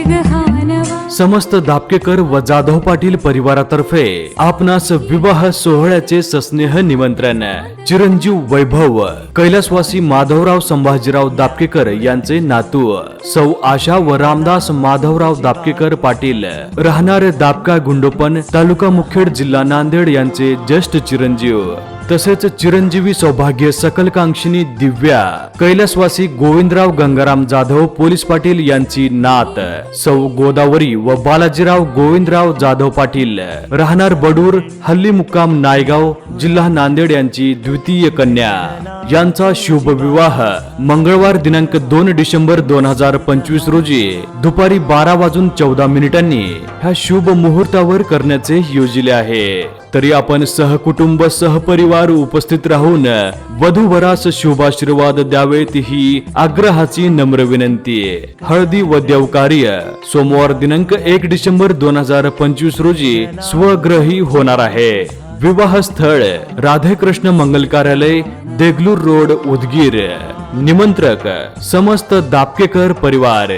समस्त दापकेकर व जाधव पाटील परिवारातर्फे आपणास विवाह सोहळ्याचे सस्नेह निमंत्रण। चिरंजीव वैभव कैलासवासी माधवराव संभाजीराव दापकेकर यांचे नातू सौ आशा व रामदास माधवराव दापकेकर पाटील राहणार दापका गुंडोपन तालुका मुखेड जिल्हा नांदेड यांचे ज्येष्ठ चिरंजीव तसेच चिरंजीवी सौभाग्य सकलकांक्षिणी दिव्या कैलासवासी गोविंदराव गंगाराम जाधव पोलीस पाटील यांची नात सौ गोदावरी व बालाजीराव गोविंदराव जाधव पाटील राहणार बडूर हल्ली मुक्काम नायगाव जिल्हा नांदेड यांची द्वितीय कन्या यांचा शुभ विवाह मंगळवार दिनांक 2 डिसेंबर 2025 रोजी दुपारी 12:14 ह्या शुभ मुहूर्तावर करण्याचे योजिले आहे। तरी आपण सहकुटुंब सहपरिवार उपस्थित राहून वधूवरास शुभाशीर्वाद द्यावेत ही आग्रहाची नम्र विनंती। हळदी व देवकार्य सोमवार दिनांक 1 डिसेंबर 2025 रोजी स्वग्रही होणार आहे। विवाह स्थळ राधेकृष्ण मंगल कार्यालय देगलूर रोड उदगीर। निमंत्रक समस्त दापकेकर परिवार।